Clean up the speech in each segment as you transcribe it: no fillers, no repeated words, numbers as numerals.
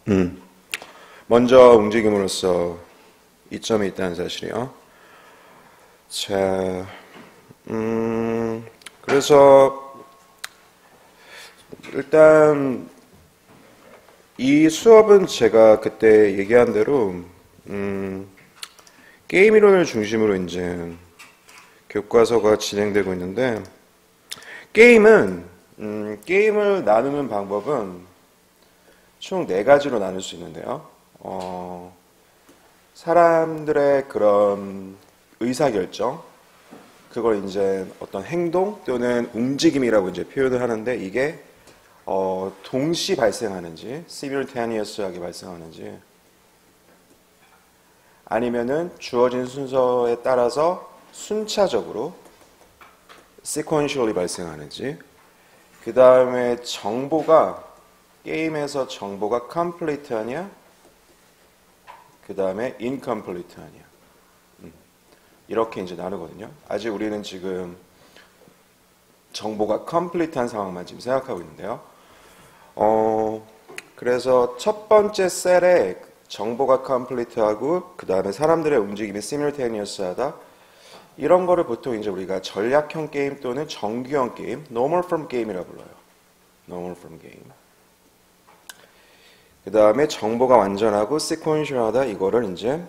음. 먼저 움직임으로써 이점이 있다는 사실이요. 자, 그래서 일단 이 수업은 제가 그때 얘기한 대로 게임 이론을 중심으로 이제 교과서가 진행되고 있는데 게임을 나누는 방법은 총 4가지로 나눌 수 있는데요. 사람들의 그런 의사결정, 그걸 이제 어떤 행동 또는 움직임이라고 이제 표현을 하는데 이게 동시 발생하는지, simultaneous하게 발생하는지, 아니면은 주어진 순서에 따라서 순차적으로 sequentially 발생하는지, 그 다음에 게임에서 정보가 complete 하냐, 그 다음에 incomplete 하냐. 이렇게 이제 나누거든요. 아직 우리는 지금 정보가 complete한 상황만 지금 생각하고 있는데요. 그래서 첫 번째 셀에 정보가 complete하고 그 다음에 사람들의 움직임이 simultaneous하다. 이런 거를 보통 이제 우리가 전략형 게임 또는 정규형 게임, normal form game이라고 불러요. normal form game. 그 다음에 정보가 완전하고 sequential하다. 이거를 이제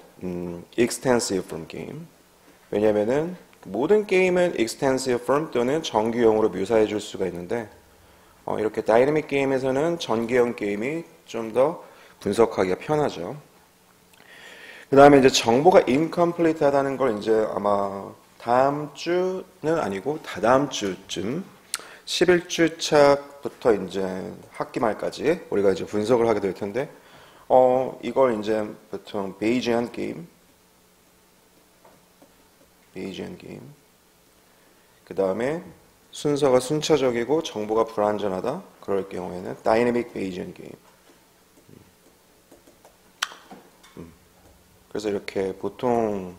extensive form game. 왜냐면은 모든 게임은 extensive form 또는 정규형으로 묘사해 줄 수가 있는데 이렇게 다이내믹 게임에서는 전개형 게임이 좀 더 분석하기가 편하죠. 그 다음에 이제 정보가 incomplete 하다는 걸 이제 아마 다음 주는 아니고 다다음 주쯤 11주 차부터 이제 학기 말까지 우리가 이제 분석을 하게 될 텐데 이걸 이제 보통 베이지안 게임, 그 다음에 순서가 순차적이고 정보가 불완전하다. 그럴 경우에는 다이내믹 베이지안 게임. 그래서 이렇게 보통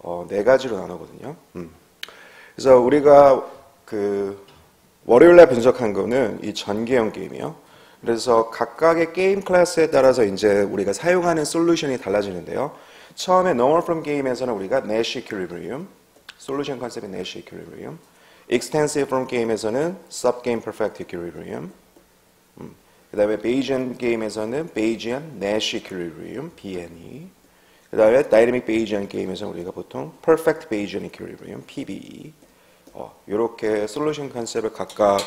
4가지로 나누거든요. 그래서 우리가 그 월요일날 분석한 거는 이 전개형 게임이요. 그래서 각각의 게임 클래스에 따라서 이제 우리가 사용하는 솔루션이 달라지는데요. 처음에 normal form 게임에서는 우리가 Nash equilibrium, 솔루션 컨셉이 Nash equilibrium. extensive form 게임에서는 subgame perfect equilibrium. 그 다음에 Bayesian 게임에서는 Bayesian Nash equilibrium, BNE. 그 다음에 Dynamic Bayesian 게임에서는 우리가 보통 Perfect Bayesian equilibrium, PBE. 이렇게 솔루션 컨셉을 각각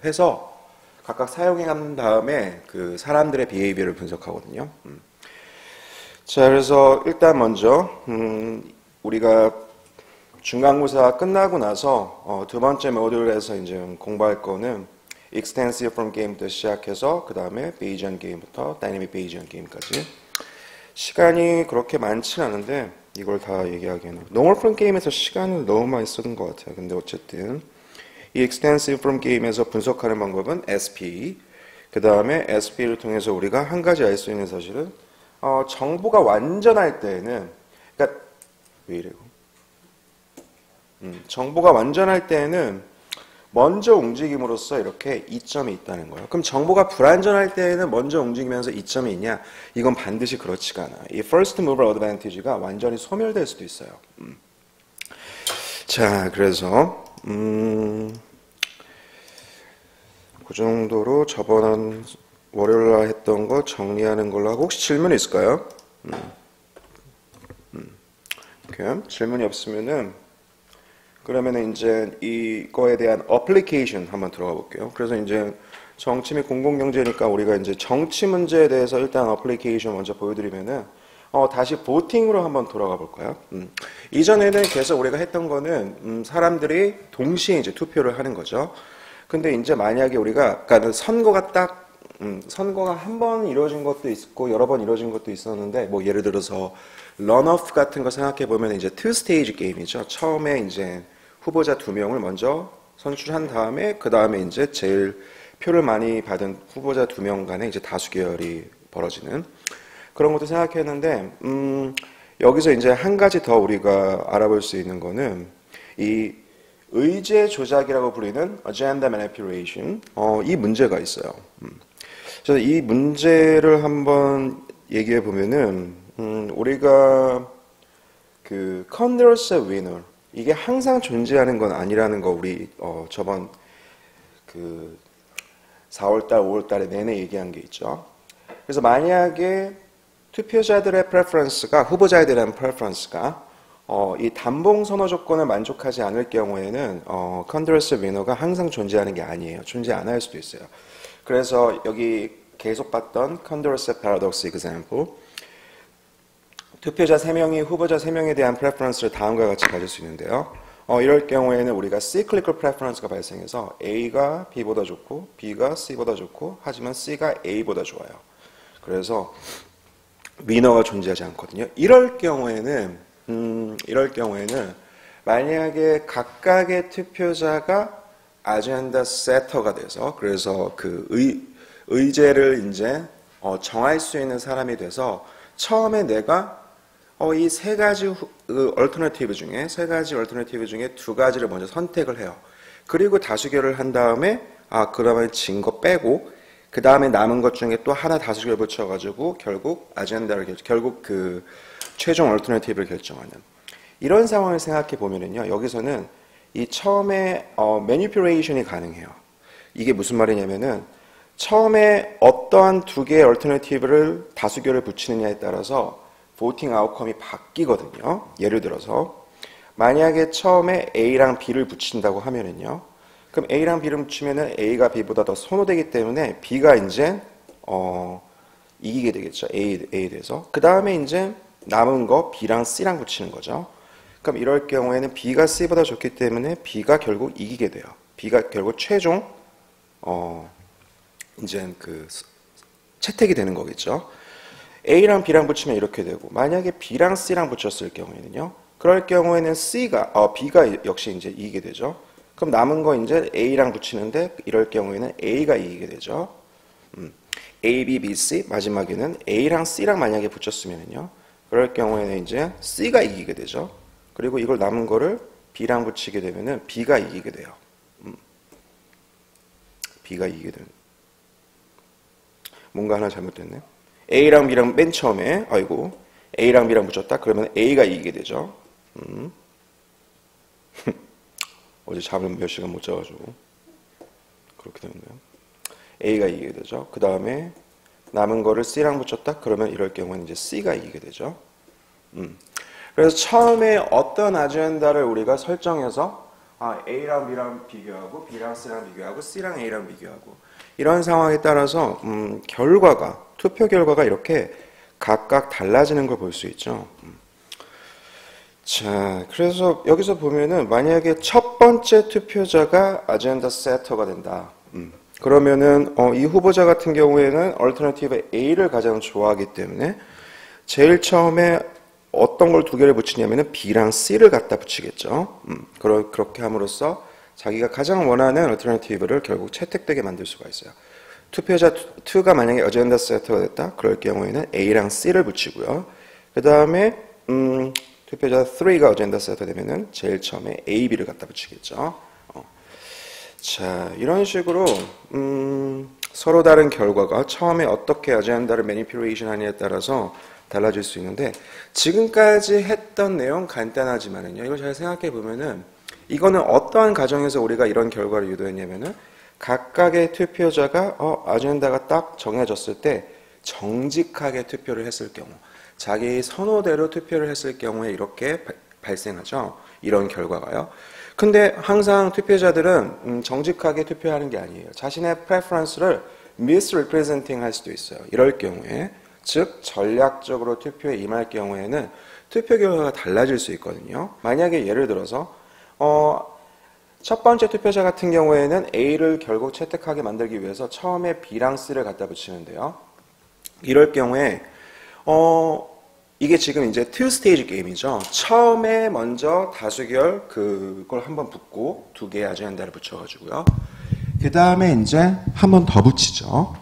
해서 각각 사용해 간 다음에 그 사람들의 behavior를 분석하거든요. 자, 그래서 일단 먼저 우리가 중간고사 끝나고 나서 두 번째 모듈에서 이제 공부할 거는 extensive form 게임부터 시작해서 그 다음에 Bayesian 게임부터 Dynamic Bayesian 게임까지 시간이 그렇게 많지는 않은데 이걸 다 얘기하기에는 normal form 게임에서 시간을 너무 많이 쓰는 것 같아요. 근데 어쨌든 이 extensive form 게임에서 분석하는 방법은 SP, 그 다음에 SP를 통해서 우리가 한 가지 알 수 있는 사실은 정보가 완전할 때에는, 그러니까 왜 이래고? 정보가 완전할 때에는 먼저 움직임으로써 이렇게 이점이 있다는 거예요. 그럼 정보가 불완전할 때에는 먼저 움직이면서 이점이 있냐? 이건 반드시 그렇지가 않아요. 이 first mover advantage가 완전히 소멸될 수도 있어요. 자, 그래서 그 정도로 저번 월요일날 했던 거 정리하는 걸로 하고 혹시 질문 있을까요? 오케이. 질문이 없으면은 그러면은 이제 이거에 대한 어플리케이션 한번 들어가 볼게요. 그래서 이제 정치 및 공공경제니까 우리가 이제 정치 문제에 대해서 일단 어플리케이션 먼저 보여드리면은 다시 보팅으로 한번 돌아가 볼까요? 이전에는 계속 우리가 했던 거는 사람들이 동시에 이제 투표를 하는 거죠. 근데 이제 만약에 우리가 그러니까 선거가 한 번 이루어진 것도 있고 여러 번 이루어진 것도 있었는데 뭐 예를 들어서 런오프 같은 거 생각해 보면 이제 투 스테이지 게임이죠. 처음에 이제 후보자 2명을 먼저 선출한 다음에 그 다음에 이제 제일 표를 많이 받은 후보자 2명 간에 이제 다수결이 벌어지는 그런 것도 생각했는데 여기서 이제 한 가지 더 우리가 알아볼 수 있는 거는 이 의제 조작이라고 불리는 agenda manipulation 이 문제가 있어요. 그래서 이 문제를 한번 얘기해 보면은 우리가 그 컨더스 위너 이게 항상 존재하는 건 아니라는 거 우리 저번 그 4월달, 5월달에 내내 얘기한 게 있죠. 그래서 만약에 투표자들의 프레퍼런스가 후보자에 대한 프레퍼런스가 이 단봉 선호 조건을 만족하지 않을 경우에는 컨더스 위너가 항상 존재하는 게 아니에요. 존재 안 할 수도 있어요. 그래서 여기 계속 봤던 컨더스 패러독스 example 투표자 3명이 후보자 3명에 대한 프레퍼런스를 다음과 같이 가질 수 있는데요. 이럴 경우에는 우리가 cyclical preference가 발생해서 A가 B보다 좋고 B가 C보다 좋고 하지만 C가 A보다 좋아요. 그래서 위너가 존재하지 않거든요. 이럴 경우에는 만약에 각각의 투표자가 아젠다 세터가 돼서 그래서 그 의제를 이제 정할 수 있는 사람이 돼서 처음에 내가 이 세 가지 얼터너티브 중에 두 가지를 먼저 선택을 해요. 그리고 다수결을 한 다음에 그러면 진 거 빼고 그 다음에 남은 것 중에 또 하나 다수결 붙여가지고 결국 결국 그 최종 얼터너티브를 결정하는 이런 상황을 생각해 보면은요. 여기서는 이 처음에 매니퓨레이션이 가능해요. 이게 무슨 말이냐면은 처음에 어떠한 두 개의 얼터너티브를 다수결을 붙이느냐에 따라서 보팅 아웃컴이 바뀌거든요. 예를 들어서 만약에 처음에 A랑 B를 붙인다고 하면은요. 그럼 A랑 B를 붙이면은 A가 B보다 더 선호되기 때문에 B가 이제 이기게 되겠죠. A에 대해서. 그 다음에 이제 남은 거 B랑 C랑 붙이는 거죠. 그럼 이럴 경우에는 B가 C보다 좋기 때문에 B가 결국 이기게 돼요. B가 결국 최종 이제 그 채택이 되는 거겠죠. A랑 B랑 붙이면 이렇게 되고 만약에 B랑 C랑 붙였을 경우에는요. 그럴 경우에는 B가 역시 이제 이기게 되죠. 그럼 남은 거 이제 A랑 붙이는데 이럴 경우에는 A가 이기게 되죠. A, B, B, C 마지막에는 A랑 C랑 만약에 붙였으면요. 그럴 경우에는 이제 C가 이기게 되죠. 그리고 이걸 남은 거를 B랑 붙이게 되면은 B가 이기게 돼요. B가 이기게 되는. 뭔가 하나 잘못됐네. A랑 B랑 맨 처음에 A랑 B랑 붙였다. 그러면 A가 이기게 되죠. 어제 잠을 몇 시간 못 자가지고 그렇게 되는데요. A가 이기게 되죠. 그 다음에 남은 거를 C랑 붙였다. 그러면 이럴 경우는 이제 C가 이기게 되죠. 그래서 처음에 어떤 아젠다를 우리가 설정해서 A랑 B랑 비교하고 B랑 C랑 비교하고 C랑 A랑 비교하고 이런 상황에 따라서 투표 결과가 이렇게 각각 달라지는 걸 볼 수 있죠. 자, 그래서 여기서 보면은 만약에 첫 번째 투표자가 아젠다 세터가 된다. 그러면은 이 후보자 같은 경우에는 얼터너티브 A를 가장 좋아하기 때문에 제일 처음에 어떤 걸 두 개를 붙이냐면은 B랑 C를 갖다 붙이겠죠. 그렇게 함으로써 자기가 가장 원하는 얼터너티브를 결국 채택되게 만들 수가 있어요. 투표자 2가 만약에 어젠다 세터가 됐다. 그럴 경우에는 A랑 C를 붙이고요. 그 다음에 투표자 3가 어젠다 세터 되면은 제일 처음에 A, B를 갖다 붙이겠죠. 자, 이런 식으로 서로 다른 결과가 처음에 어떻게 어젠다를 매니퓨레이션 하느냐에 따라서 달라질 수 있는데 지금까지 했던 내용 간단하지만은요. 이걸 잘 생각해 보면은 이거는 어떠한 가정에서 우리가 이런 결과를 유도했냐면은 각각의 투표자가 아젠다가 딱 정해졌을 때 정직하게 투표를 했을 경우 자기 선호대로 투표를 했을 경우에 이렇게 발생하죠. 이런 결과가요. 근데 항상 투표자들은 정직하게 투표하는 게 아니에요. 자신의 프레퍼런스를 misrepresenting 할 수도 있어요. 이럴 경우에 즉 전략적으로 투표에 임할 경우에는 투표 결과가 달라질 수 있거든요. 만약에 예를 들어서 첫 번째 투표자 같은 경우에는 A를 결국 채택하게 만들기 위해서 처음에 B랑 C를 갖다 붙이는데요. 이럴 경우에 이게 지금 이제 2스테이지 게임이죠. 처음에 먼저 다수결 그걸 한번 붙고 두 개의 아젠다를 붙여가지고요. 그 다음에 이제 한 번 더 붙이죠.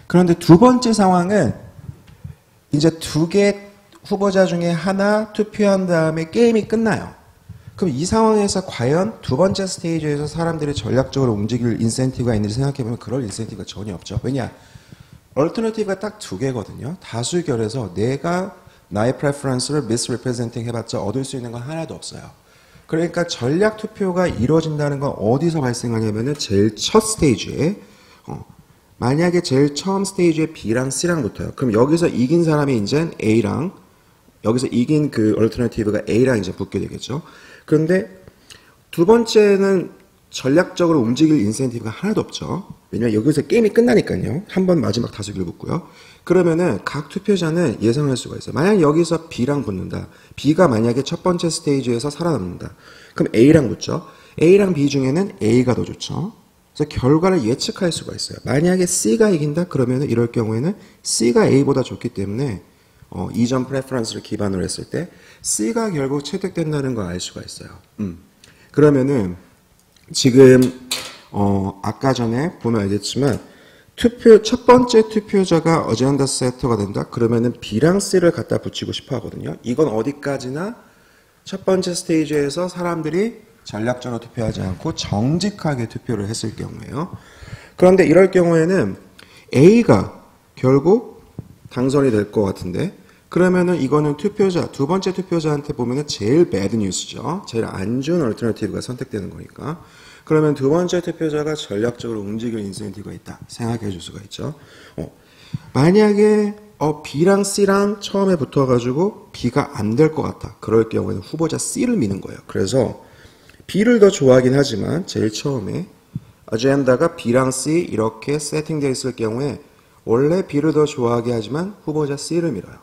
그런데 두 번째 상황은 이제 두 개 후보자 중에 하나 투표한 다음에 게임이 끝나요. 그럼 이 상황에서 과연 두 번째 스테이지에서 사람들이 전략적으로 움직일 인센티브가 있는지 생각해보면 그럴 인센티브가 전혀 없죠. 왜냐? 얼터너티브가 딱 두 개거든요. 다수결에서 내가 나의 프레퍼런스를 misrepresenting 해봤자 얻을 수 있는 건 하나도 없어요. 그러니까 전략 투표가 이루어진다는 건 어디서 발생하냐면은 제일 첫 스테이지에 만약에 제일 처음 스테이지에 B랑 C랑 붙어요. 그럼 여기서 이긴 사람이 이제 A랑 여기서 이긴 그 얼터너티브가 A랑 이제 붙게 되겠죠. 그런데 두 번째는 전략적으로 움직일 인센티브가 하나도 없죠. 왜냐면 여기서 게임이 끝나니까요. 한 번 마지막 다수결 붙고요. 그러면은 각 투표자는 예상할 수가 있어요. 만약 여기서 B랑 붙는다. B가 만약에 첫 번째 스테이지에서 살아남는다. 그럼 A랑 붙죠. A랑 B 중에는 A가 더 좋죠. 그래서 결과를 예측할 수가 있어요. 만약에 C가 이긴다. 그러면은 이럴 경우에는 C가 A보다 좋기 때문에 이전 프레퍼런스를 기반으로 했을 때 C가 결국 채택된다는 걸 알 수가 있어요. 그러면은 지금 아까 전에 보면 알겠지만 첫 번째 투표자가 어젠다 세터가 된다. 그러면은 B랑 C를 갖다 붙이고 싶어 하거든요. 이건 어디까지나 첫 번째 스테이지에서 사람들이 전략적으로 투표하지 않고 정직하게 투표를 했을 경우에요. 그런데 이럴 경우에는 A가 결국 당선이 될 것 같은데 그러면은 이거는 두 번째 투표자한테 보면은 제일 배드 뉴스죠. 제일 안 좋은 얼터너티브가 선택되는 거니까. 그러면 두 번째 투표자가 전략적으로 움직일 인센티브가 있다. 생각해 줄 수가 있죠. 만약에 B랑 C랑 처음에 붙어가지고 B가 안 될 것 같다. 그럴 경우에는 후보자 C를 미는 거예요. 그래서 B를 더 좋아하긴 하지만 제일 처음에 어젠다가 B랑 C 이렇게 세팅되어 있을 경우에 원래 B를 더 좋아하게 하지만 후보자 C를 밀어요.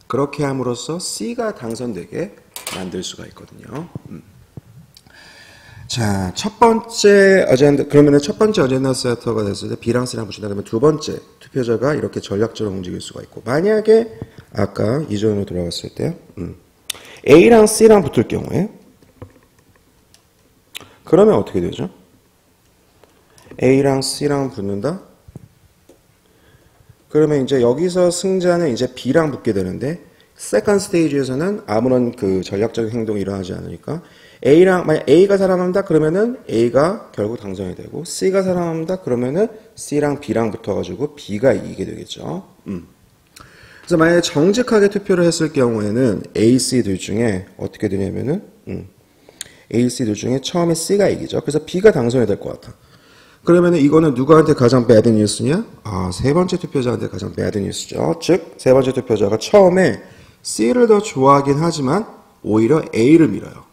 그렇게 함으로써 C가 당선되게 만들 수가 있거든요. 자, 첫 번째 어젠다 세터가 됐을 때 B랑 C랑 붙인다 그러면 두 번째 투표자가 이렇게 전략적으로 움직일 수가 있고 만약에 아까 이전으로 돌아갔을 때 A랑 C랑 붙을 경우에 그러면 어떻게 되죠? A랑 C랑 붙는다? 그러면 이제 여기서 승자는 이제 B랑 붙게 되는데 세컨드 스테이지에서는 아무런 그 전략적인 행동이 일어나지 않으니까 만약 A가 살아남는다 그러면은 A가 결국 당선이 되고 C가 살아남는다 그러면은 C랑 B랑 붙어가지고 B가 이기게 되겠죠. 그래서 만약에 정직하게 투표를 했을 경우에는 A, C 둘 중에 어떻게 되냐면은 A, C 둘 중에 처음에 C가 이기죠. 그래서 B가 당선이 될 것 같아. 그러면은 이거는 누구한테 가장 배드 뉴스냐? 세 번째 투표자한테 가장 배드 뉴스죠. 즉, 세 번째 투표자가 처음에 C를 더 좋아하긴 하지만 오히려 A를 밀어요.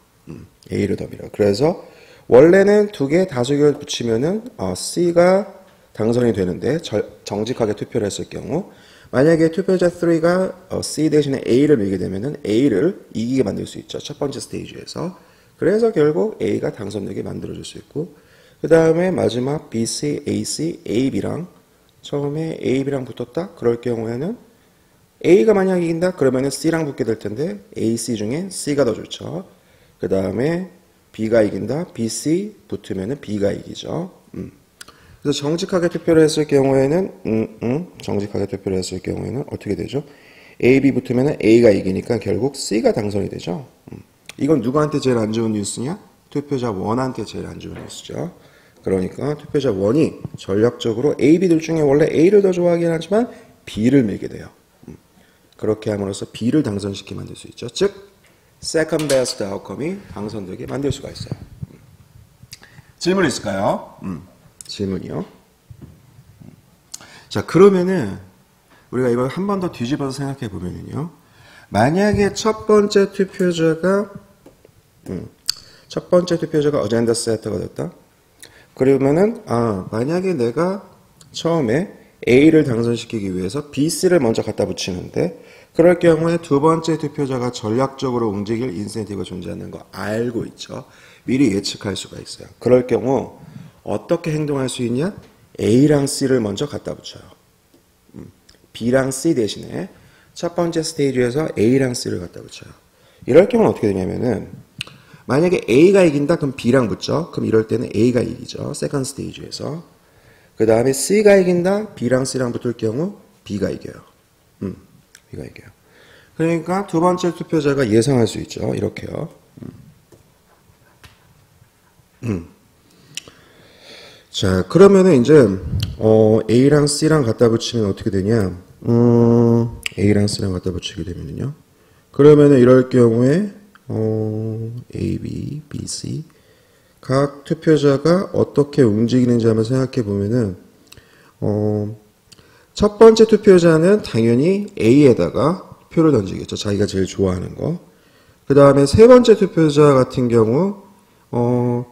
A를 더 밀어요. 그래서 원래는 두 개 다수결 붙이면은 C가 당선이 되는데 정직하게 투표를 했을 경우 만약에 투표자 3가 C 대신에 A를 밀게 되면은 A를 이기게 만들 수 있죠. 첫 번째 스테이지에서. 그래서 결국 A가 당선되게 만들어줄 수 있고 그 다음에 마지막 BC, AC, AB랑 처음에 AB랑 붙었다? 그럴 경우에는 A가 만약 이긴다? 그러면은 C랑 붙게 될 텐데 AC 중에 C가 더 좋죠. 그 다음에 B가 이긴다? BC 붙으면은 B가 이기죠. 그래서 정직하게 투표를 했을 경우에는 정직하게 투표를 했을 경우에는 어떻게 되죠? A, B 붙으면은 A가 이기니까 결국 C가 당선이 되죠. 이건 누구한테 제일 안 좋은 뉴스냐? 투표자 1한테 제일 안 좋은 뉴스죠. 그러니까 투표자 1이 전략적으로 A, B들 중에 원래 A를 더 좋아하긴 하지만 B를 밀게 돼요. 그렇게 함으로써 B를 당선시키게 만들 수 있죠. 즉, second best outcome이 당선되게 만들 수가 있어요. 질문 있을까요? 질문이요. 자, 그러면은 우리가 이걸 한 번 더 뒤집어서 생각해 보면요. 만약에 첫 번째 투표자가 어젠다 세터가 됐다. 그러면은 만약에 내가 처음에 A를 당선시키기 위해서 B, C를 먼저 갖다 붙이는데 그럴 경우에 두 번째 투표자가 전략적으로 움직일 인센티브가 존재하는 거 알고 있죠. 미리 예측할 수가 있어요. 그럴 경우 어떻게 행동할 수 있냐? A랑 C를 먼저 갖다 붙여요. B랑 C 대신에 첫 번째 스테이지에서 A랑 C를 갖다 붙여요. 이럴 경우는 어떻게 되냐면은 만약에 A가 이긴다 그럼 B랑 붙죠. 그럼 이럴 때는 A가 이기죠. 세컨드 스테이지에서. 그 다음에 C가 이긴다. B랑 C랑 붙을 경우 B가 이겨요. B가 이겨요. 그러니까 두 번째 투표자가 예상할 수 있죠. 이렇게요. 자, 그러면은 이제 A랑 C랑 갖다 붙이면 어떻게 되냐? A랑 C랑 갖다 붙이게 되면요. 그러면은 이럴 경우에 A, B, B, C 각 투표자가 어떻게 움직이는지 한번 생각해 보면은 첫 번째 투표자는 당연히 A에다가 표를 던지겠죠. 자기가 제일 좋아하는 거. 그 다음에 세 번째 투표자 같은 경우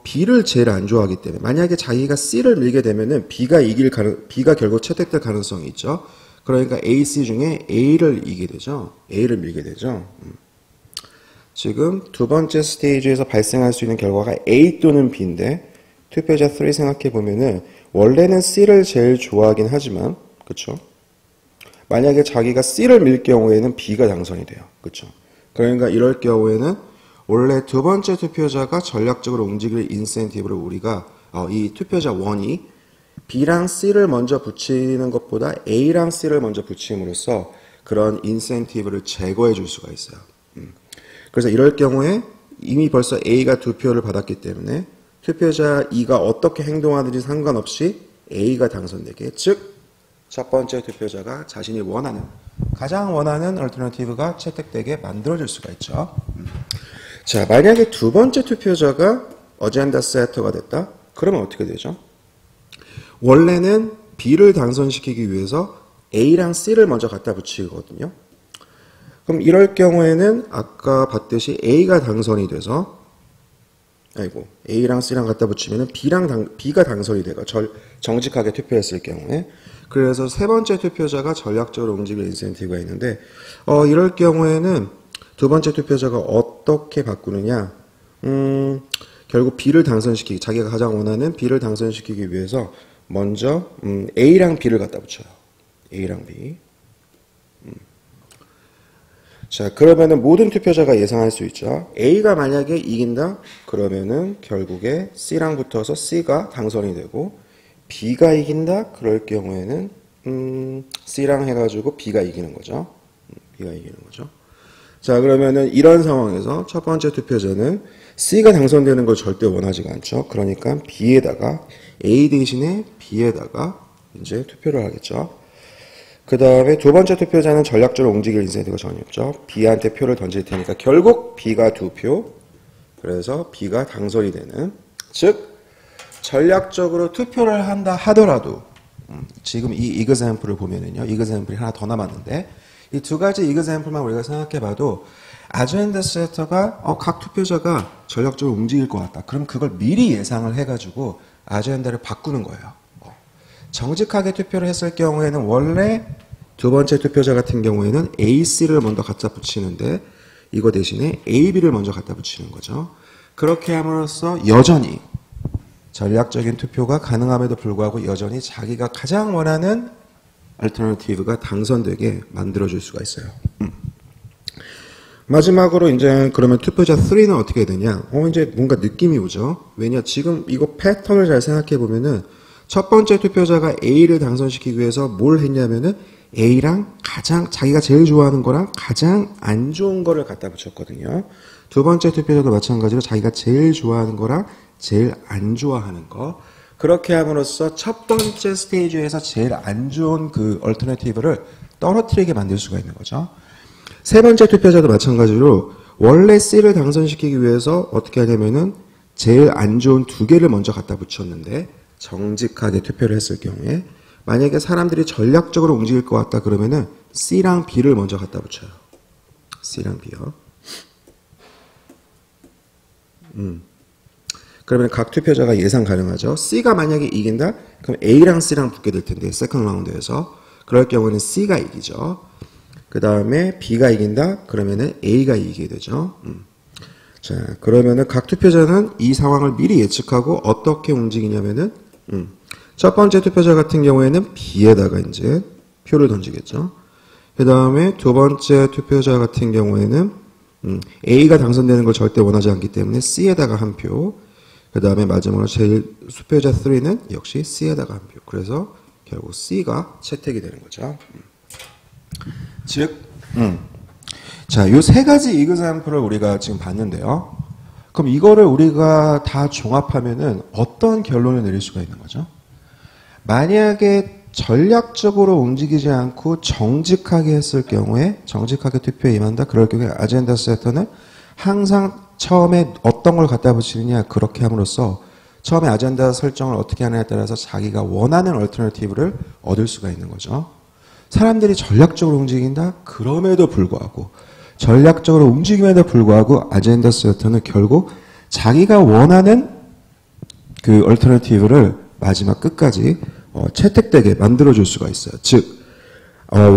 B를 제일 안 좋아하기 때문에 만약에 자기가 C를 밀게 되면은 B가 결국 채택될 가능성이 있죠. 그러니까 A, C 중에 A를 이기게 되죠. A를 밀게 되죠. 지금 두 번째 스테이지에서 발생할 수 있는 결과가 A 또는 B인데 투표자 3 생각해 보면은 원래는 C를 제일 좋아하긴 하지만 그쵸? 만약에 자기가 C를 밀 경우에는 B가 당선이 돼요. 그쵸? 그러니까 이럴 경우에는 원래 두 번째 투표자가 전략적으로 움직일 인센티브를 우리가 이 투표자 1이 B랑 C를 먼저 붙이는 것보다 A랑 C를 먼저 붙임으로써 그런 인센티브를 제거해 줄 수가 있어요. 그래서 이럴 경우에 이미 벌써 A가 2표를 받았기 때문에 투표자 2가 어떻게 행동하든지 상관없이 A가 당선되게, 즉 첫 번째 투표자가 자신이 가장 원하는 얼터너티브가 채택되게 만들어줄 수가 있죠. 자, 만약에 두 번째 투표자가 어젠다 세터가 됐다? 그러면 어떻게 되죠? 원래는 B를 당선시키기 위해서 A랑 C를 먼저 갖다 붙이거든요. 그럼 이럴 경우에는 아까 봤듯이 A가 당선이 돼서 A랑 C랑 갖다 붙이면 B가 당선이 되고 정직하게 투표했을 경우에 그래서 세 번째 투표자가 전략적으로 움직일 인센티브가 있는데 이럴 경우에는 두 번째 투표자가 어떻게 바꾸느냐 결국 B를 당선시키기 자기가 가장 원하는 B를 당선시키기 위해서 먼저 A랑 B를 갖다 붙여요. A랑 B. 자, 그러면은 모든 투표자가 예상할 수 있죠. A가 만약에 이긴다? 그러면은 결국에 C랑 붙어서 C가 당선이 되고 B가 이긴다? 그럴 경우에는 C랑 해가지고 B가 이기는 거죠. B가 이기는 거죠. 자, 그러면은 이런 상황에서 첫 번째 투표자는 C가 당선되는 걸 절대 원하지가 않죠. 그러니까 B에다가 A 대신에 B에다가 이제 투표를 하겠죠. 그 다음에 두 번째 투표자는 전략적으로 움직일 인센티브가 전혀 없죠. B한테 표를 던질 테니까 결국 B가 2표. 그래서 B가 당선이 되는. 즉 전략적으로 투표를 한다 하더라도 지금 이 이그샘플을 보면은요. 이그샘플이 하나 더 남았는데 이 두 가지 이그샘플만 우리가 생각해 봐도 아젠다 세터가 각 투표자가 전략적으로 움직일 것 같다. 그럼 그걸 미리 예상을 해가지고 아젠다를 바꾸는 거예요. 정직하게 투표를 했을 경우에는 원래 두 번째 투표자 같은 경우에는 A, C를 먼저 갖다 붙이는데 이거 대신에 A, B를 먼저 갖다 붙이는 거죠. 그렇게 함으로써 여전히 전략적인 투표가 가능함에도 불구하고 여전히 자기가 가장 원하는 얼터너티브가 당선되게 만들어줄 수가 있어요. 마지막으로 이제 그러면 투표자 3는 어떻게 되냐? 이제 뭔가 느낌이 오죠. 왜냐? 지금 이거 패턴을 잘 생각해 보면은 첫 번째 투표자가 A를 당선시키기 위해서 뭘 했냐면은 A랑 자기가 제일 좋아하는 거랑 가장 안 좋은 거를 갖다 붙였거든요. 두 번째 투표자도 마찬가지로 자기가 제일 좋아하는 거랑 제일 안 좋아하는 거. 그렇게 함으로써 첫 번째 스테이지에서 제일 안 좋은 그 얼터너티브를 떨어뜨리게 만들 수가 있는 거죠. 세 번째 투표자도 마찬가지로 원래 C를 당선시키기 위해서 어떻게 하냐면은 제일 안 좋은 두 개를 먼저 갖다 붙였는데 정직하게 투표를 했을 경우에 만약에 사람들이 전략적으로 움직일 것 같다 그러면은 C랑 B를 먼저 갖다 붙여요. C랑 B요. 그러면 각 투표자가 예상 가능하죠. C가 만약에 이긴다? 그럼 A랑 C랑 붙게 될 텐데 세컨드 라운드에서 그럴 경우는 C가 이기죠. 그 다음에 B가 이긴다? 그러면은 A가 이기게 되죠. 자, 그러면은 각 투표자는 이 상황을 미리 예측하고 어떻게 움직이냐면은 첫 번째 투표자 같은 경우에는 B에다가 이제 표를 던지겠죠. 그 다음에 두 번째 투표자 같은 경우에는 A가 당선되는 걸 절대 원하지 않기 때문에 C에다가 한 표. 그 다음에 마지막으로 제일 투표자 3는 역시 C에다가 한 표. 그래서 결국 C가 채택이 되는 거죠. 즉, 자, 요 세 가지 이그샘플을 우리가 지금 봤는데요. 그럼 이거를 우리가 다 종합하면은 어떤 결론을 내릴 수가 있는 거죠? 만약에 전략적으로 움직이지 않고 정직하게 했을 경우에 정직하게 투표에 임한다. 그럴 경우에 아젠다 세터는 항상 처음에 어떤 걸 갖다 붙이느냐 그렇게 함으로써 처음에 아젠다 설정을 어떻게 하느냐에 따라서 자기가 원하는 얼터너티브를 얻을 수가 있는 거죠. 사람들이 전략적으로 움직인다? 그럼에도 불구하고 전략적으로 움직임에도 불구하고 아젠다 세터는 결국 자기가 원하는 그 얼터너티브를 마지막 끝까지 채택되게 만들어줄 수가 있어요. 즉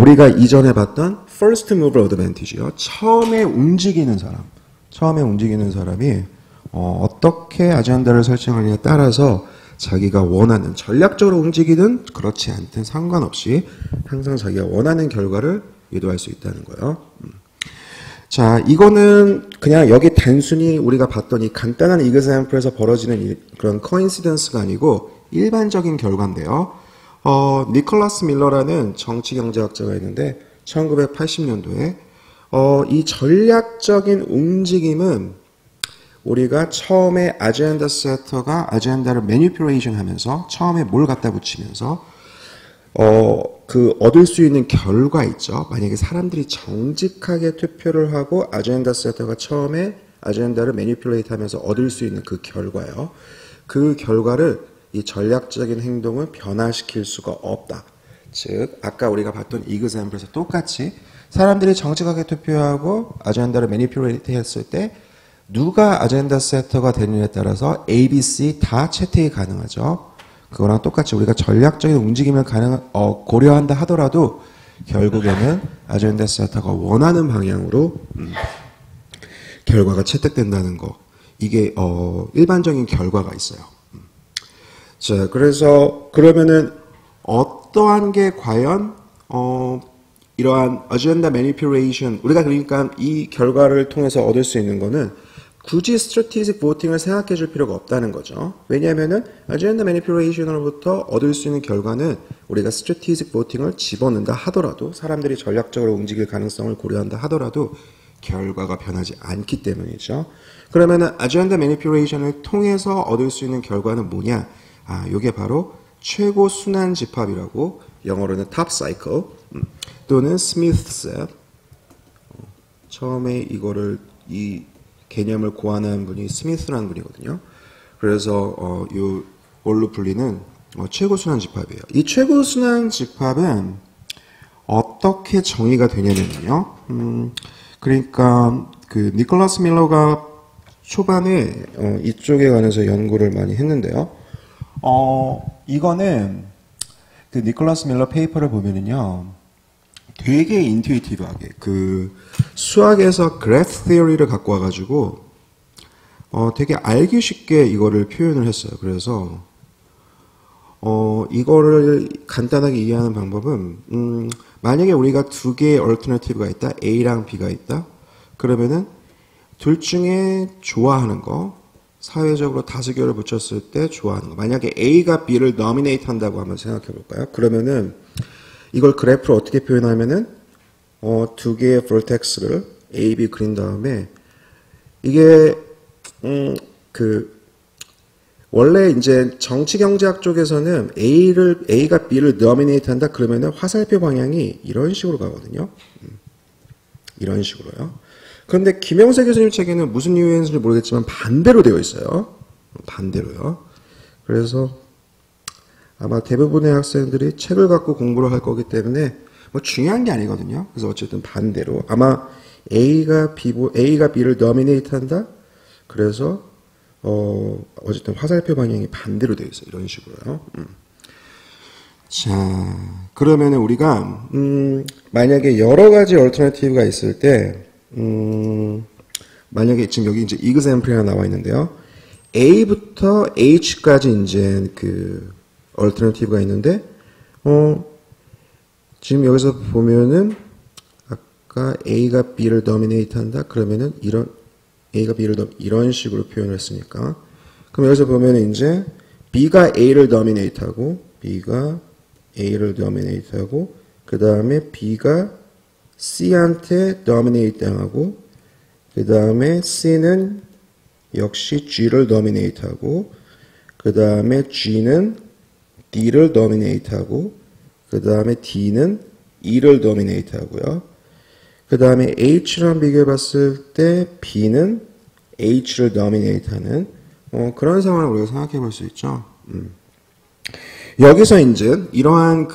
우리가 이전에 봤던 first mover advantage요. 처음에 움직이는 사람이 어떻게 아젠다를 설정하느냐에 따라서 자기가 원하는 전략적으로 움직이든 그렇지 않든 상관없이 항상 자기가 원하는 결과를 유도할 수 있다는 거예요. 자, 이거는 그냥 여기 단순히 우리가 봤던 이 간단한 example에서 벌어지는 그런 coincidence가 아니고 일반적인 결과인데요. 니콜라스 밀러라는 정치경제학자가 있는데 1980년도에 이 전략적인 움직임은 우리가 처음에 아젠다 세터가 아젠다를 매니퓨레이션 하면서 처음에 뭘 갖다 붙이면서 그 얻을 수 있는 결과 있죠. 만약에 사람들이 정직하게 투표를 하고 아젠다 세터가 처음에 아젠다를 매니퓨레이트 하면서 얻을 수 있는 그 결과요. 그 결과를 이 전략적인 행동을 변화시킬 수가 없다. 즉 아까 우리가 봤던 example에서 똑같이 사람들이 정직하게 투표하고 아젠다를 매니퓨레이트 했을 때 누가 아젠다 세터가 되느냐에 따라서 A, B, C 다 채택이 가능하죠. 그거랑 똑같이 우리가 전략적인 움직임을 고려한다 하더라도 결국에는 아젠다 세터가 원하는 방향으로 결과가 채택된다는 거. 이게 일반적인 결과가 있어요. 자, 그래서 그러면은 어떠한 게 과연 이러한 아젠다 매니퓨레이션 우리가 그러니까 이 결과를 통해서 얻을 수 있는 거는 굳이 스트래티직 보팅을 생각해 줄 필요가 없다는 거죠. 왜냐하면은 아젠다 매니퓨레이션으로부터 얻을 수 있는 결과는 우리가 스트래티직 보팅을 집어넣는다 하더라도 사람들이 전략적으로 움직일 가능성을 고려한다 하더라도 결과가 변하지 않기 때문이죠. 그러면은 아젠다 매니퓨레이션을 통해서 얻을 수 있는 결과는 뭐냐? 요게 바로 최고 순환 집합이라고 영어로는 top cycle 또는 스미스 셋. 처음에 이 개념을 고안한 분이 스미스라는 분이거든요. 그래서 이걸로 불리는 최고 순환 집합이에요. 이 최고 순환 집합은 어떻게 정의가 되냐면요. 그러니까 그 니콜라스 밀러가 초반에 이쪽에 관해서 연구를 많이 했는데요. 이거는 그 니콜라스 밀러 페이퍼를 보면은요. 되게 인투이티브하게 그 수학에서 그래프 티어리를 갖고 와가지고 되게 알기 쉽게 이거를 표현을 했어요. 그래서 이거를 간단하게 이해하는 방법은 만약에 우리가 두 개의 얼터너티브가 있다, A랑 B가 있다. 그러면은 둘 중에 좋아하는 거 사회적으로 다수결을 붙였을 때 좋아하는 거. 만약에 A가 B를 노미네이트 한다고 한번 생각해 볼까요? 그러면은 이걸 그래프로 어떻게 표현하면은 두 개의 vertex를 A, B 그린 다음에 이게 원래 이제 정치경제학 쪽에서는 A가 B를 dominate 한다 그러면은 화살표 방향이 이런 식으로 가거든요. 이런 식으로요. 그런데 김영세 교수님 책에는 무슨 이유인지 모르겠지만 반대로 되어 있어요. 반대로요. 그래서 아마 대부분의 학생들이 책을 갖고 공부를 할 거기 때문에 뭐 중요한 게 아니거든요. 그래서 어쨌든 반대로 아마 A가 B를 dominate 한다. 그래서 어쨌든 화살표 방향이 반대로 되어 있어요. 이런 식으로요. 자, 그러면은 우리가 만약에 여러 가지 얼터너티브가 있을 때 만약에 지금 여기 이제 example이 하나 나와 있는데요. A부터 H까지 이제 그 얼터너티브가 있는데 지금 여기서 보면은 아까 A가 B를 dominate 한다. 그러면은 A가 B를 이런 식으로 표현을 했으니까 그럼 여기서 보면은 이제 B가 A를 dominate 하고 B가 A를 dominate 하고 그 다음에 B가 C한테 dominate 당하고 그 다음에 C는 역시 G를 dominate 하고 그 다음에 G는 D를 dominate 하고 그 다음에 D는 E를 dominate 하고요. 그 다음에 H랑 비교해 봤을 때 B는 H를 dominate 하는 그런 상황을 우리가 생각해 볼 수 있죠. 여기서 이제 이러한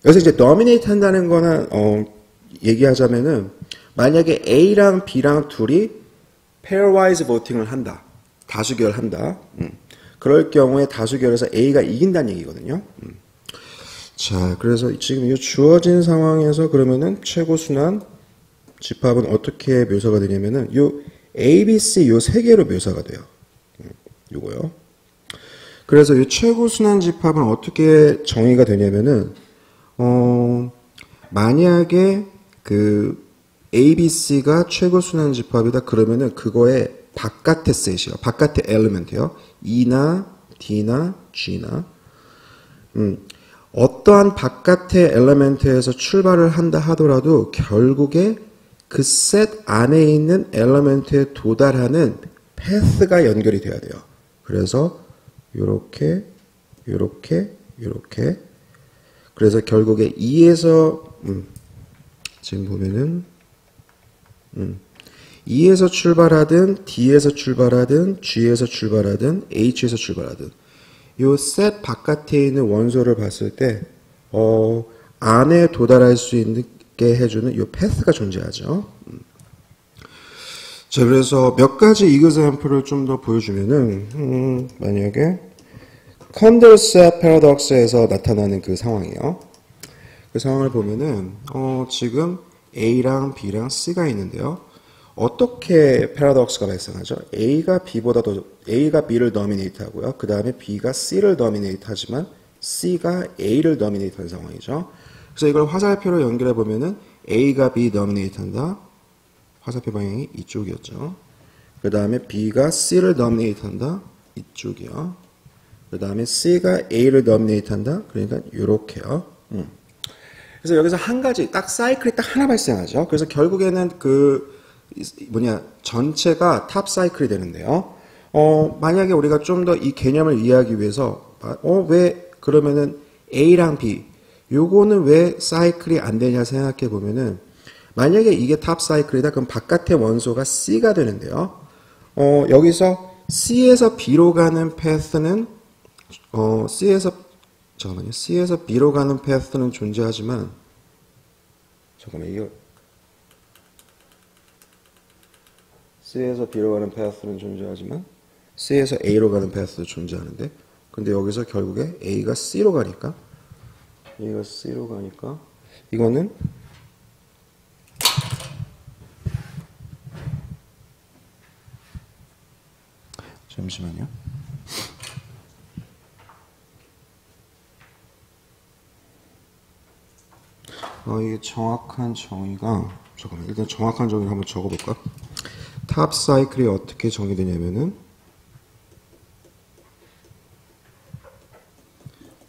여기서 이제 dominate 한다는 거는 얘기하자면은 만약에 A랑 B랑 둘이 pairwise voting을 한다. 다수결한다. 그럴 경우에 다수결에서 A가 이긴다는 얘기거든요. 자, 그래서 지금 이 주어진 상황에서 그러면은 최고순환 집합은 어떻게 묘사가 되냐면은 요 A, B, C 요 세 개로 묘사가 돼요. 요거요. 그래서 이 최고순환 집합은 어떻게 정의가 되냐면은 만약에 A, B, C가 최고순환 집합이다 그러면은 그거의 바깥의 셋이요. 바깥의 엘리멘트요. E나 D나 G나 어떠한 바깥의 엘리멘트에서 출발을 한다 하더라도 결국에 그 셋 안에 있는 엘리멘트에 도달하는 패스가 연결이 돼야 돼요. 그래서 요렇게 그래서 결국에 E에서 지금 보면은 E에서 출발하든 D에서 출발하든 G에서 출발하든 H에서 출발하든 요 셋 바깥에 있는 원소를 봤을 때 안에 도달할 수 있게 해주는 요 패스가 존재하죠. 자, 그래서 몇 가지 이그젬플을 좀 더 보여주면은 만약에 컨데르사 패러독스에서 나타나는 그 상황이에요. 그 상황을 보면은 지금 A랑 B랑 C가 있는데요. 어떻게 패러독스가 발생하죠? A가 B를 dominate 하고요. 그 다음에 B가 C를 dominate 하지만 C가 A를 dominate 하는 상황이죠. 그래서 이걸 화살표로 연결해 보면은 A가 B dominate 한다. 화살표 방향이 이쪽이었죠. 그 다음에 B가 C를 dominate 한다. 이쪽이요. 그 다음에 C가 A를 dominate 한다. 그러니까 요렇게요. 그래서 여기서 한 가지 딱 사이클이 딱 하나 발생하죠. 그래서 결국에는 전체가 탑 사이클이 되는데요. 만약에 우리가 좀 더 이 개념을 이해하기 위해서 왜 그러면은 A랑 B 요거는 왜 사이클이 안 되냐 생각해 보면은 만약에 이게 탑 사이클이다 그럼 바깥의 원소가 C가 되는데요. 여기서 C에서 B로 가는 패스는 C에서 B로 가는 패스는 존재하지만 이거 C에서 B로 가는 패스는 존재하지만 C에서 A로 가는 패스도 존재하는데 근데 여기서 결국에 A가 C로 가니까 이거는 잠시만요. 이게 정확한 정의가 일단 정확한 정의를 한번 적어볼까? 탑 사이클이 어떻게 정의되냐면은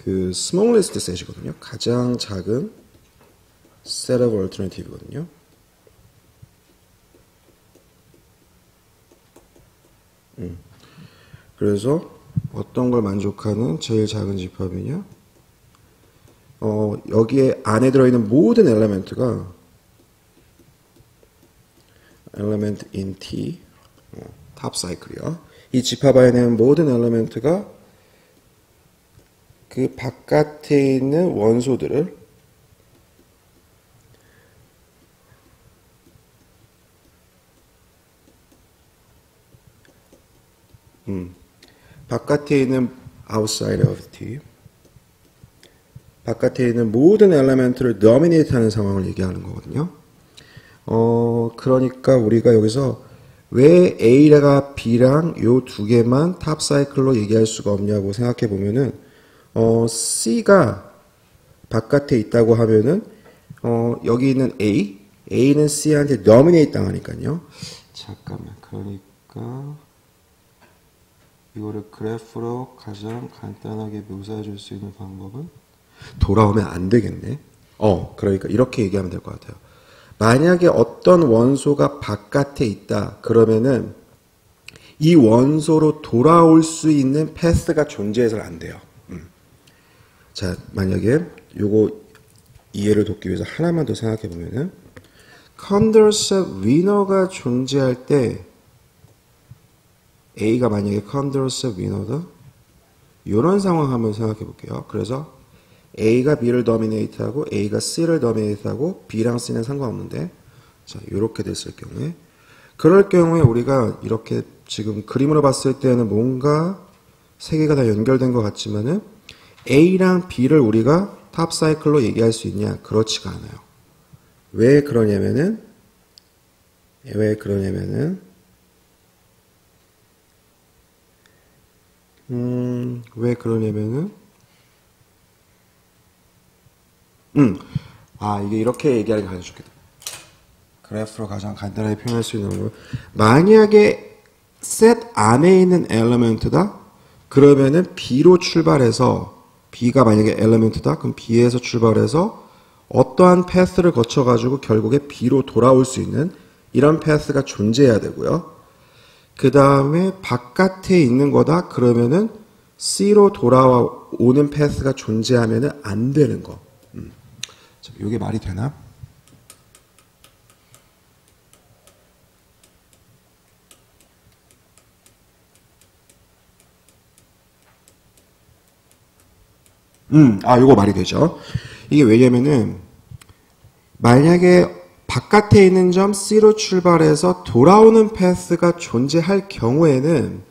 smallest set이거든요. 가장 작은 set of alternative거든요. 그래서 어떤 걸 만족하는 제일 작은 집합이냐? 여기에 안에 들어있는 모든 엘리멘트가 element in T 탑 사이클이요. 이 집합 안에 있는 모든 엘리멘트가 그 바깥에 있는 원소들을 바깥에 있는 outside of T 바깥에 있는 모든 엘리멘트를 dominate 하는 상황을 얘기하는 거거든요. 그러니까 우리가 여기서 왜 A가 B랑 요 두 개만 탑 사이클로 얘기할 수가 없냐고 생각해 보면은 C가 바깥에 있다고 하면은 여기 있는 A는 C한테 dominate 당하니까요. 잠깐만, 그러니까 이거를 그래프로 가장 간단하게 묘사해 줄 수 있는 방법은 돌아오면 안 되겠네. 그러니까 이렇게 얘기하면 될 것 같아요. 만약에 어떤 원소가 바깥에 있다 그러면은 이 원소로 돌아올 수 있는 패스가 존재해서는 안 돼요. 자, 만약에 요거 이해를 돕기 위해서 하나만 더 생각해 보면은 컨더셋 위너가 존재할 때 A가 만약에 컨더셋 위너다 이런 상황 한번 생각해 볼게요. 그래서 A가 B를 도미네이트하고 A가 C를 도미네이트하고 B랑 C는 상관없는데 자 이렇게 됐을 경우에 그럴 경우에 우리가 이렇게 지금 그림으로 봤을 때는 뭔가 세 개가 다 연결된 것 같지만은 A랑 B를 우리가 탑 사이클로 얘기할 수 있냐? 그렇지가 않아요. 왜 그러냐면은 이게 이렇게 얘기하는 게 가장 좋겠다. 그래프로 가장 간단하게 표현할 수 있는 거. 만약에 셋 안에 있는 엘리먼트다? 그러면은 B로 출발해서 B가 만약에 엘리먼트다? 그럼 B에서 출발해서 어떠한 패스를 거쳐가지고 결국에 B로 돌아올 수 있는 이런 패스가 존재해야 되고요. 그 다음에 바깥에 있는 거다? 그러면은 C로 돌아오는 패스가 존재하면은 안 되는 거. 이게 말이 되나? 요거 말이 되죠. 이게 왜냐면은, 만약에 바깥에 있는 점 C로 출발해서 돌아오는 패스가 존재할 경우에는,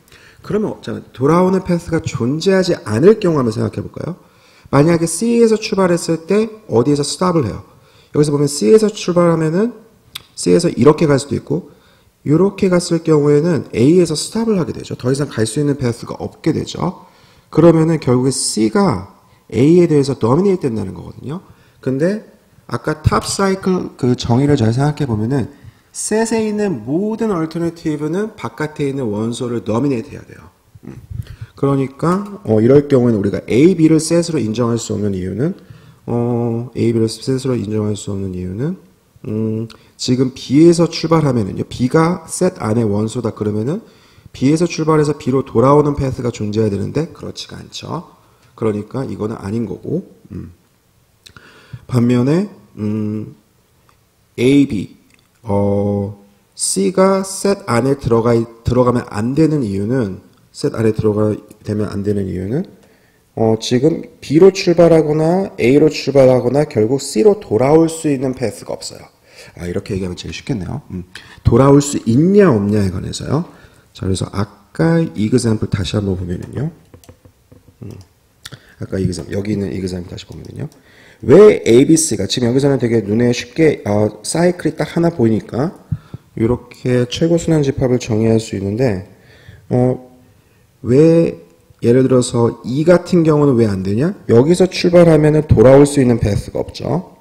그러면 없잖아요. 돌아오는 패스가 존재하지 않을 경우 한번 생각해 볼까요? 만약에 C에서 출발했을 때 어디에서 스탑을 해요. 여기서 보면 C에서 출발하면은 C에서 이렇게 갈 수도 있고 이렇게 갔을 경우에는 A에서 스탑을 하게 되죠. 더 이상 갈 수 있는 패스가 없게 되죠. 그러면은 결국에 C가 A에 대해서 도미네이트 된다는 거거든요. 근데 아까 탑 사이클 그 정의를 잘 생각해 보면은 셋에 있는 모든 얼터너티브는 바깥에 있는 원소를 도미네이트 해야 돼요. 그러니까 이럴 경우에는 우리가 A, B를 셋으로 인정할 수 없는 이유는 A, B를 셋으로 인정할 수 없는 이유는 지금 B에서 출발하면은요. B가 셋 안에 원소다 그러면은 B에서 출발해서 B로 돌아오는 패스가 존재해야 되는데 그렇지가 않죠. 그러니까 이거는 아닌 거고 반면에 A, B C가 셋 안에 들어가면 안 되는 이유는 셋 안에 들어가면 안 되는 이유는 지금 B로 출발하거나 A로 출발하거나 결국 C로 돌아올 수 있는 패스가 없어요. 이렇게 얘기하면 제일 쉽겠네요. 돌아올 수 있냐 없냐에 관해서요. 자, 그래서 아까 이그샘플 다시 한번 보면은요. 아까 이그샘플 여기 있는 이그샘플 다시 보면은요. 왜 ABC가 지금 여기서는 되게 눈에 쉽게 사이클이 딱 하나 보이니까 이렇게 최고 순환 집합을 정의할 수 있는데 왜 예를 들어서 E 같은 경우는 왜 안 되냐? 여기서 출발하면은 돌아올 수 있는 패스가 없죠.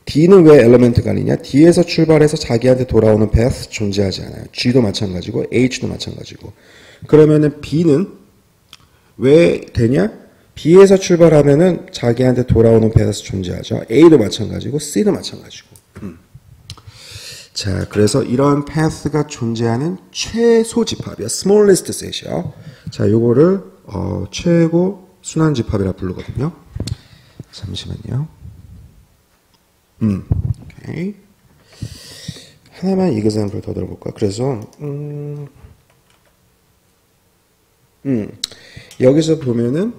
D는 왜 엘리먼트가 아니냐? D에서 출발해서 자기한테 돌아오는 패스 존재하지 않아요. G도 마찬가지고 H도 마찬가지고. 그러면은 B는 왜 되냐? B에서 출발하면은 자기한테 돌아오는 패스 존재하죠. A도 마찬가지고 C도 마찬가지고. 자, 그래서 이러한 패스가 존재하는 최소 집합이야. smallest set이요. 자, 요거를 최고 순환 집합이라 부르거든요. 잠시만요. 오케이. 하나만 example 더 들어볼까? 그래서 여기서 보면은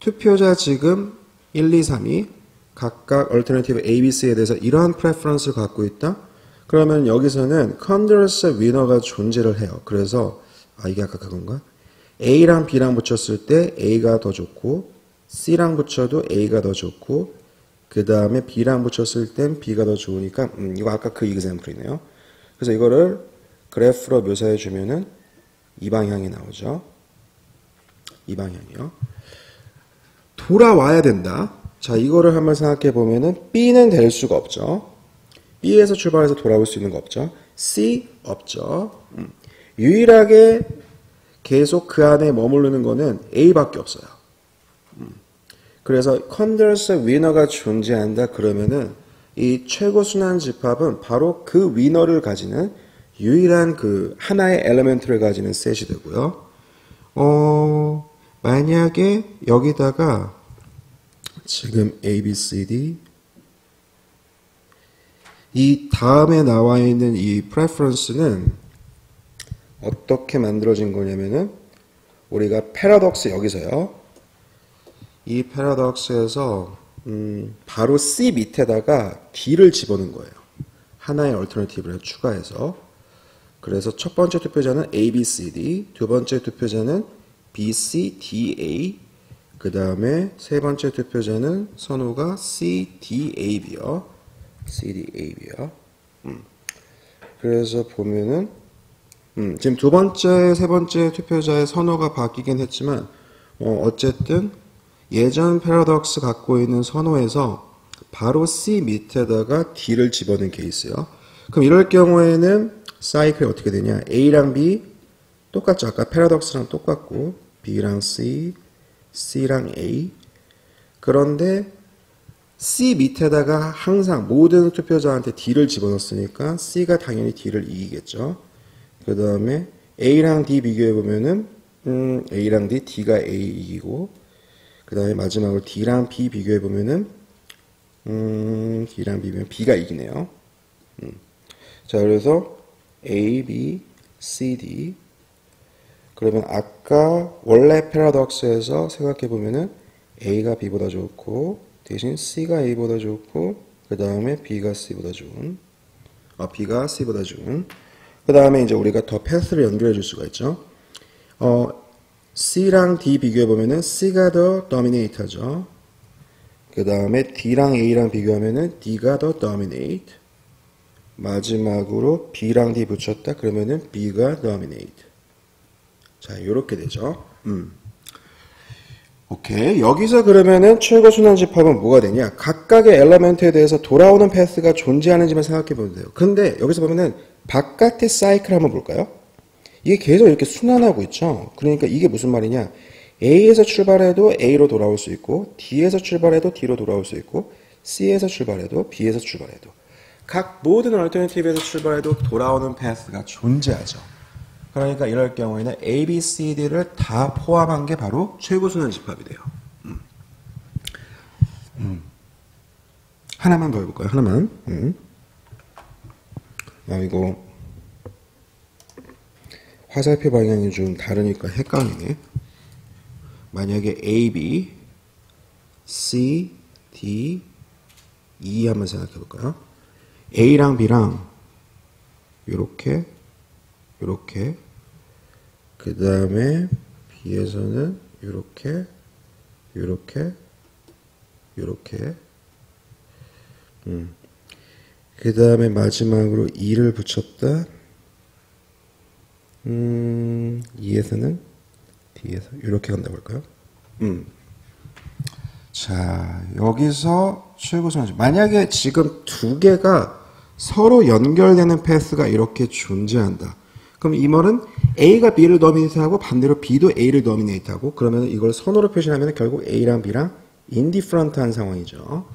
투표자 지금 1, 2, 3이 각각 alternative A, B, C에 대해서 이러한 preference를 갖고 있다. 그러면 여기서는 컨더셋 위너가 존재를 해요. 그래서 이게 아까 그건가? A랑 B랑 붙였을 때 A가 더 좋고 C랑 붙여도 A가 더 좋고 그 다음에 B랑 붙였을 땐 B가 더 좋으니까 이거 아까 그 example이네요. 그래서 이거를 그래프로 묘사해 주면은 이 방향이 나오죠. 이 방향이요. 돌아와야 된다. 자, 이거를 한번 생각해 보면은 B는 될 수가 없죠. B에서 출발해서 돌아올 수 있는 거 없죠. C 없죠. 유일하게 계속 그 안에 머무르는 거는 A밖에 없어요. 그래서 컨더셋 위너가 존재한다 그러면은 이 최고 순환 집합은 바로 그 위너를 가지는 유일한 그 하나의 엘리먼트를 가지는 셋이 되고요. 만약에 여기다가 지금 A, B, C, D 이 다음에 나와 있는 이 preference는 어떻게 만들어진 거냐면은 우리가 paradox 여기서요. 이 paradox에서 바로 C 밑에다가 D를 집어넣은 거예요. 하나의 alternative를 추가해서. 그래서 첫 번째 투표자는 A, B, C, D, 두 번째 투표자는 B, C, D, A, 그 다음에 세 번째 투표자는 선호가 C, D, A, B요. C, D, A, B요. 그래서 보면은 지금 두 번째, 세 번째 투표자의 선호가 바뀌긴 했지만 어쨌든 예전 패러독스 갖고 있는 선호에서 바로 C 밑에다가 D를 집어넣은 케이스요. 그럼 이럴 경우에는 사이클이 어떻게 되냐? A랑 B 똑같죠. 아까 패러독스랑 똑같고 B랑 C, C랑 A. 그런데 C 밑에다가 항상 모든 투표자한테 D를 집어넣었으니까 C가 당연히 D를 이기겠죠. 그 다음에 A랑 D 비교해보면은 A랑 D, D가 A 이기고 그 다음에 마지막으로 D랑 B 비교해보면은 D랑 B면 B가 이기네요. 자, 그래서 A, B, C, D. 그러면 아까 원래 패러독스에서 생각해보면은 A가 B보다 좋고 대신 C가 A보다 좋고 그 다음에 B가 C보다 좋은 B가 C보다 좋은 그 다음에 이제 우리가 더 패스를 연결해 줄 수가 있죠. C랑 D 비교해보면은 C가 더 dominate하죠. 그 다음에 D랑 A랑 비교하면은 D가 더 dominate. 마지막으로 B랑 D 붙였다 그러면은 B가 dominate. 자, 요렇게 되죠. 오케이. 여기서 그러면은 최고 순환 집합은 뭐가 되냐? 각각의 엘리먼트에 대해서 돌아오는 패스가 존재하는지만 생각해 보면 돼요. 근데 여기서 보면은 바깥의 사이클 한번 볼까요? 이게 계속 이렇게 순환하고 있죠. 그러니까 이게 무슨 말이냐? A에서 출발해도 A로 돌아올 수 있고 D에서 출발해도 D로 돌아올 수 있고 C에서 출발해도 B에서 출발해도 각 모든 얼터너티브에서 출발해도 돌아오는 패스가 존재하죠. 그러니까 이럴 경우에는 A, B, C, D를 다 포함한 게 바로 최고순환 집합이 돼요. 하나만 더 해볼까요? 하나만. 이거 화살표 방향이 좀 다르니까 헷갈리네. 만약에 A, B, C, D, E 한번 생각해 볼까요? A랑 B랑 요렇게 요렇게 그 다음에 B에서는 요렇게 요렇게 요렇게 그 다음에 마지막으로 E를 붙였다. E에서는 D에서 이렇게 간다고 할까요? 자, 여기서 최고순환. 만약에 지금 두 개가 서로 연결되는 패스가 이렇게 존재한다. 그럼 이 말은 A가 B를 도미네이트하고 반대로 B도 A를 도미네이트하고 그러면 이걸 선호로 표시하면 결국 A랑 B랑 인디프런트한 상황이죠.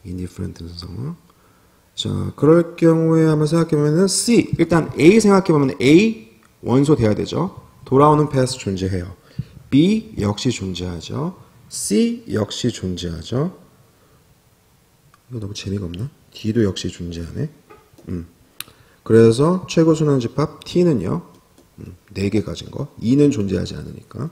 인디프런트한 상황. 자, 그럴 경우에 한번 생각해보면 C. 일단 A 생각해보면 A 원소 돼야 되죠. 돌아오는 패스 존재해요. B 역시 존재하죠. C 역시 존재하죠. 이거 너무 재미가 없나? D도 역시 존재하네. 그래서 최고순환 집합 T는요. 4개 가진 거. E는 존재하지 않으니까.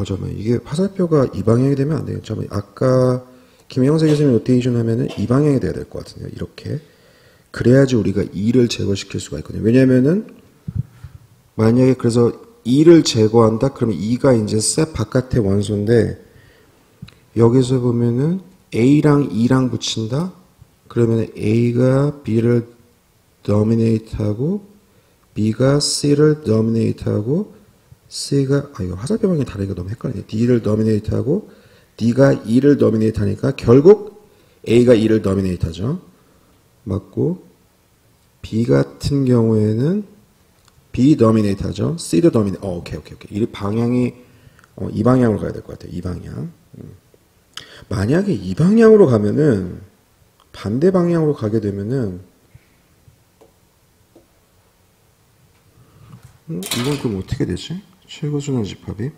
잠깐만. 이게 화살표가 이 방향이 되면 안 돼요. 잠깐만. 아까 김영세 교수님 노테이션 하면은 이 방향이 돼야 될 것 같은데요. 이렇게. 그래야지 우리가 2를 제거시킬 수가 있거든요. 왜냐면은, 만약에 그래서 2를 제거한다? 그러면 2가 이제 셋 바깥의 원소인데, 여기서 보면은 A랑 2랑 붙인다? 그러면 A가 B를 dominate하고, B가 C를 dominate하고, C가, 이거 화살표 방향이 다르니까 너무 헷갈리네. D를 dominate하고, D가 E를 dominate하니까 결국 A가 E를 dominate하죠. 맞고, B 같은 경우에는 B dominate 하죠. C도 dominate. 오케이. 이 방향이 이 방향으로 가야 될 것 같아요. 이 방향. 만약에 이 방향으로 가면은 반대 방향으로 가게 되면은 이건 그럼 어떻게 되지? 최고순환 집합이?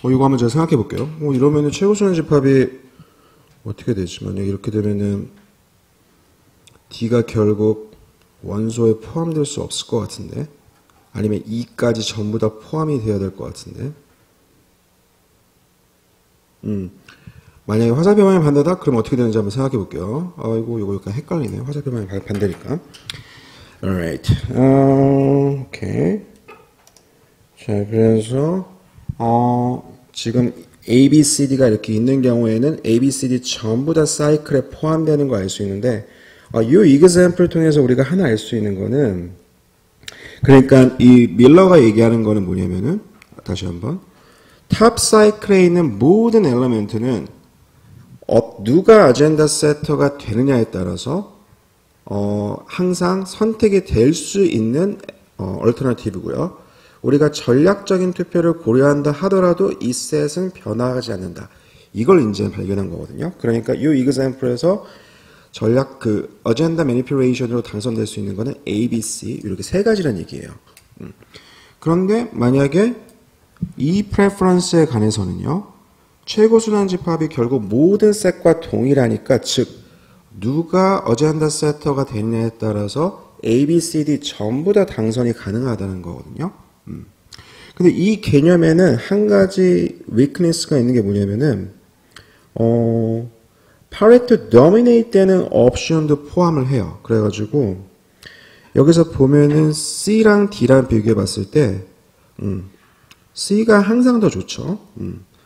이거 한번 제가 생각해 볼게요. 이러면은 최고순환 집합이 어떻게 되지? 만약 이렇게 되면은 D가 결국 원소에 포함될 수 없을 것 같은데, 아니면 E까지 전부 다 포함이 되어야 될 것 같은데, 만약에 화살표 방향 반대다? 그럼 어떻게 되는지 한번 생각해 볼게요. 이거 약간 헷갈리네요. 화살표 방향 반대니까. Alright. 오케이. 자, 그래서 지금 A, B, C, D가 이렇게 있는 경우에는 A, B, C, D 전부 다 사이클에 포함되는 거 알 수 있는데, 이 example을 통해서 우리가 하나 알 수 있는 거는, 그러니까 이 밀러가 얘기하는 거는 뭐냐면은, 다시 한번, 탑 사이클에 있는 모든 엘리멘트는 누가 아젠다 세터가 되느냐에 따라서 항상 선택이 될 수 있는 얼터너티브고요. 우리가 전략적인 투표를 고려한다 하더라도 이 셋은 변화하지 않는다. 이걸 이제 발견한 거거든요. 그러니까 이 example에서 전략 어젠다 매니플레이션으로 당선될 수 있는 거는 A, B, C 이렇게 세 가지란 얘기예요. 그런데 만약에 이 프레퍼런스에 관해서는요. 최고순환 집합이 결국 모든 셋과 동일하니까 즉 누가 어젠다 세터가 되느냐에 따라서 A, B, C, D 전부 다 당선이 가능하다는 거거든요. 근데 이 개념에는 한 가지 weakness가 있는 게 뭐냐면은 파레토 dominate 되는 옵션도 포함을 해요. 그래가지고 여기서 보면은 C랑 D랑 비교해 봤을 때 C가 항상 더 좋죠.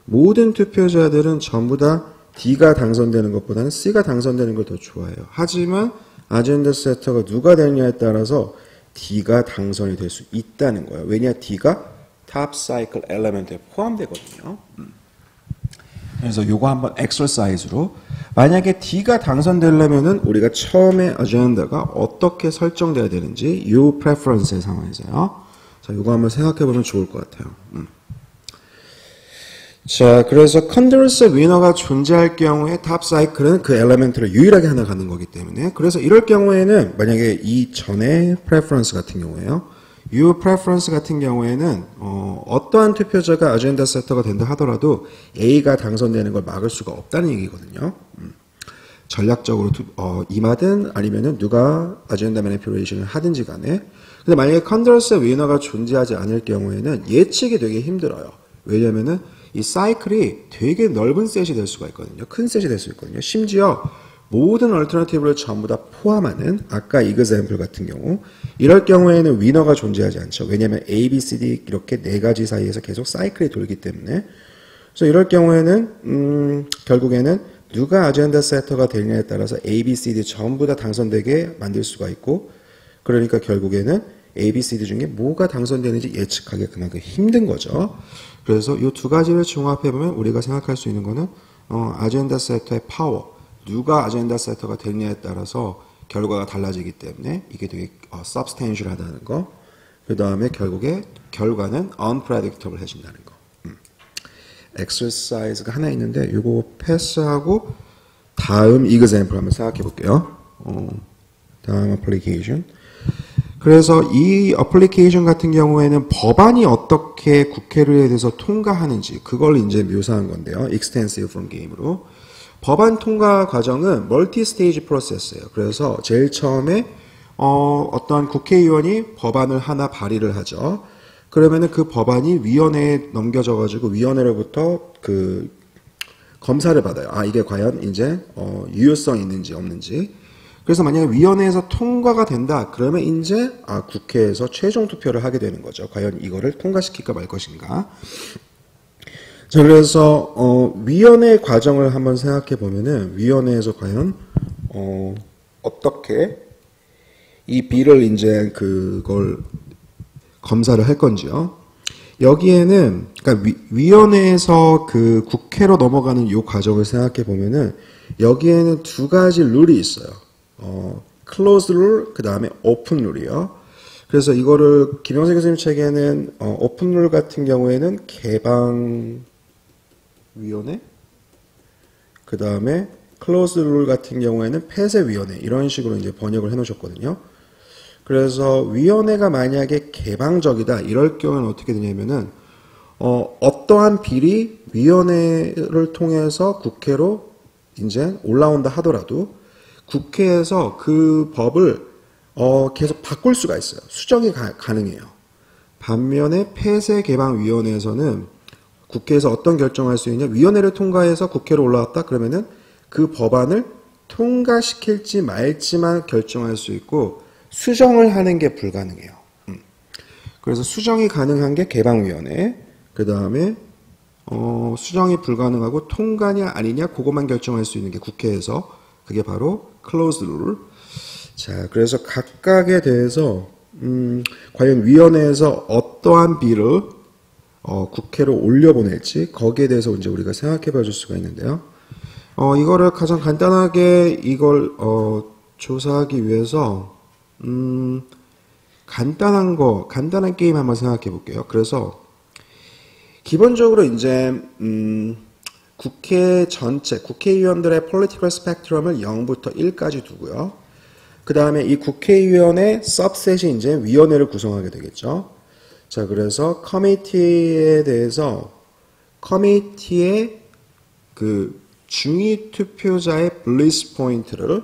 모든 투표자들은 전부 다 D가 당선되는 것보다는 C가 당선되는 걸 더 좋아해요. 하지만 아젠다 세터가 누가 되느냐에 따라서 D가 당선이 될 수 있다는 거예요. 왜냐? D가 탑 사이클 엘리멘트에 포함되거든요. 그래서 요거 한번 엑서사이즈로 만약에 D가 당선되려면은 우리가 처음에 아젠다가 어떻게 설정돼야 되는지 요 프레퍼런스의 상황에서요. 자, 요거 한번 생각해 보면 좋을 것 같아요. 자, 그래서 컨더러스 위너가 존재할 경우에 탑 사이클은 그 엘리멘트를 유일하게 하나 갖는 거기 때문에 그래서 이럴 경우에는 만약에 이 전에 프레퍼런스 같은 경우에요. 이 프레퍼런스 같은 경우에는 어떠한 투표자가 아젠다 세터가 된다 하더라도 A가 당선되는 걸 막을 수가 없다는 얘기거든요. 전략적으로 임하든 아니면은 누가 아젠다 매니플레이션을 하든지 간에 근데 만약에 컨더러스 위너가 존재하지 않을 경우에는 예측이 되게 힘들어요. 왜냐면은 이 사이클이 되게 넓은 셋이 될 수가 있거든요. 큰 셋이 될 수 있거든요. 심지어 모든 얼터너티브를 전부 다 포함하는 아까 example 같은 경우 이럴 경우에는 위너가 존재하지 않죠. 왜냐하면 A, B, C, D 이렇게 네 가지 사이에서 계속 사이클이 돌기 때문에 그래서 이럴 경우에는 결국에는 누가 아젠다 세터가 되느냐에 따라서 A, B, C, D 전부 다 당선되게 만들 수가 있고 그러니까 결국에는 A, B, C, D 중에 뭐가 당선되는지 예측하기 그만큼 힘든 거죠. 그래서 이 두 가지를 종합해보면 우리가 생각할 수 있는 거는 아젠다 세터의 파워, 누가 아젠다 세터가 되느냐에 따라서 결과가 달라지기 때문에 이게 되게 substantial하다는 거. 그 다음에 결국에 결과는 unpredictable 해진다는 거. exercise가 하나 있는데 이거 패스하고 다음 example 한번 생각해 볼게요. 다음 application. 그래서 이 어플리케이션 같은 경우에는 법안이 어떻게 국회를 대해서 통과하는지 그걸 이제 묘사한 건데요. extensive from game으로. 법안 통과 과정은 멀티 스테이지 프로세스예요. 그래서 제일 처음에 어떤 국회의원이 법안을 하나 발의를 하죠. 그러면은 그 법안이 위원회에 넘겨져 가지고 위원회로부터 그 검사를 받아요. 이게 과연 이제 유효성이 있는지 없는지. 그래서 만약에 위원회에서 통과가 된다. 그러면 이제 국회에서 최종 투표를 하게 되는 거죠. 과연 이거를 통과시킬까 말 것인가. 자, 그래서 위원회 과정을 한번 생각해 보면은 위원회에서 과연 어떻게 이 B를 이제 그걸 검사를 할 건지요. 여기에는 그러니까 위원회에서 그 국회로 넘어가는 이 과정을 생각해 보면은 여기에는 두 가지 룰이 있어요. closed 룰, 그 다음에 open 룰이요. 그래서 이거를 김영세 교수님 책에는 open 룰 같은 경우에는 개방위원회, 그 다음에 closed 룰 같은 경우에는 폐쇄위원회 이런 식으로 이제 번역을 해놓으셨거든요. 그래서 위원회가 만약에 개방적이다 이럴 경우는 어떻게 되냐면은 어떠한 비리 위원회를 통해서 국회로 이제 올라온다 하더라도 국회에서 그 법을 계속 바꿀 수가 있어요. 수정이 가능해요. 반면에 폐쇄개방위원회에서는 국회에서 어떤 결정을 할 수 있냐? 위원회를 통과해서 국회로 올라왔다 그러면은 그 법안을 통과시킬지 말지만 결정할 수 있고 수정을 하는 게 불가능해요. 그래서 수정이 가능한 게 개방위원회, 그 다음에 수정이 불가능하고 통과냐 아니냐 그것만 결정할 수 있는 게 국회에서 그게 바로 closed rule. 자, 그래서 각각에 대해서 과연 위원회에서 어떠한 비를 국회로 올려보낼지 거기에 대해서 이제 우리가 생각해 봐줄 수가 있는데요. 이거를 가장 간단하게 이걸 조사하기 위해서 간단한 게임 한번 생각해 볼게요. 그래서 기본적으로 이제 국회 전체 국회의원들의 political spectrum을 0부터 1까지 두고요. 그 다음에 이 국회의원의 subset이 이제 위원회를 구성하게 되겠죠. 자, 그래서 커미티에 대해서 커미티의 그 중위 투표자의 블리스 포인트를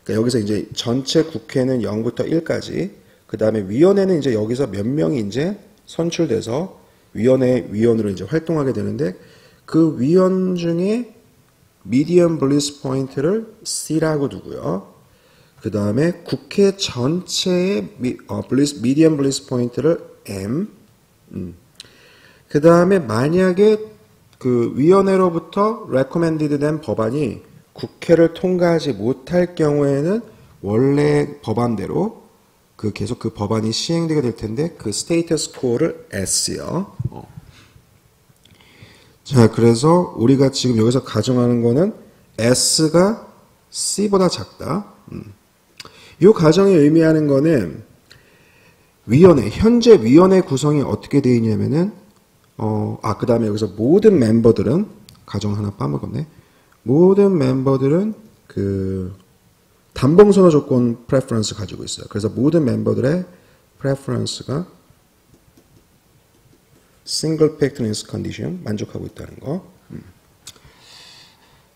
그러니까 여기서 이제 전체 국회는 0부터 1까지 그 다음에 위원회는 이제 여기서 몇 명이 이제 선출돼서 위원으로 이제 활동하게 되는데 그 위원 중에 미디엄 블리스 포인트를 C라고 두고요. 그 다음에 국회 전체의 미디엄 블리스 포인트를 M. 그 다음에 만약에 그 위원회로부터 recommended 된 법안이 국회를 통과하지 못할 경우에는 원래 법안대로 계속 그 법안이 시행되게 될 텐데 그 스테이터스 코어를 S요. 자, 그래서 우리가 지금 여기서 가정하는 거는 S가 C보다 작다. 이 가정이 의미하는 거는 현재 위원회 구성이 어떻게 되어 있냐면은 그 다음에 여기서 모든 멤버들은 가정 하나 빠먹었네. 모든 멤버들은 그 단봉 선호 조건 프레퍼런스 가지고 있어요. 그래서 모든 멤버들의 프레퍼런스가 single packness condition 만족하고 있다는 거.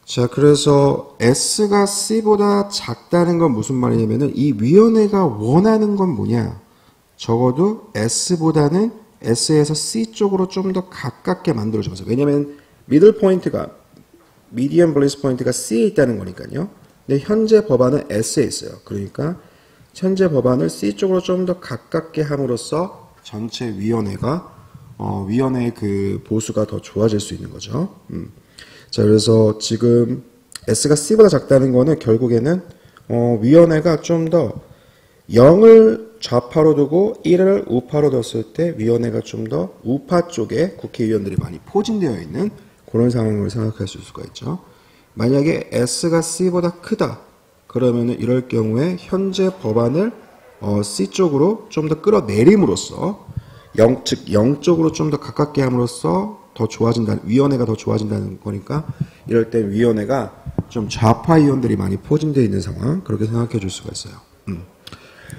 자, 그래서 S가 C보다 작다는 건 무슨 말이냐면은 이 위원회가 원하는 건 뭐냐? 적어도 S보다는 S에서 C 쪽으로 좀 더 가깝게 만들어줘서 왜냐면 미들 포인트가 미디엄 블리스 포인트가 C에 있다는 거니까요. 근데 현재 법안은 S에 있어요. 그러니까 현재 법안을 C 쪽으로 좀 더 가깝게 함으로써 전체 위원회의 그 보수가 더 좋아질 수 있는 거죠. 자, 그래서 지금 S가 C보다 작다는 거는 결국에는 위원회가 좀 더 0을 좌파로 두고 1을 우파로 뒀을 때 위원회가 좀 더 우파 쪽에 국회의원들이 많이 포진되어 있는 그런 상황을 생각할 수 있을 수가 있죠. 만약에 S가 C보다 크다. 그러면은 이럴 경우에 현재 법안을 C 쪽으로 좀 더 끌어내림으로써 0 쪽으로 좀 더 가깝게 함으로써 더 좋아진다는 위원회가 더 좋아진다는 거니까 이럴 때 위원회가 좀 좌파 의원들이 많이 포진되어 있는 상황 그렇게 생각해 줄 수가 있어요.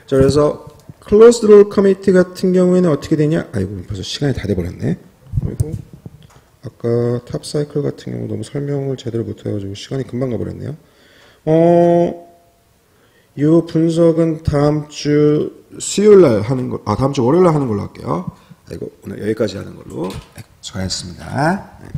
자, 그래서 closed rule committee 같은 경우에는 어떻게 되냐? 아이고 벌써 시간이 다 돼버렸네. 아이고 아까 탑 사이클 같은 경우 너무 설명을 제대로 못해가지고 시간이 금방 가버렸네요. 이 분석은 다음 주 수요일날 하는 거, 다음 주 월요일날 하는 걸로 할게요. 아이고 오늘 여기까지 하는 걸로. 네, 수고하셨습니다. 네.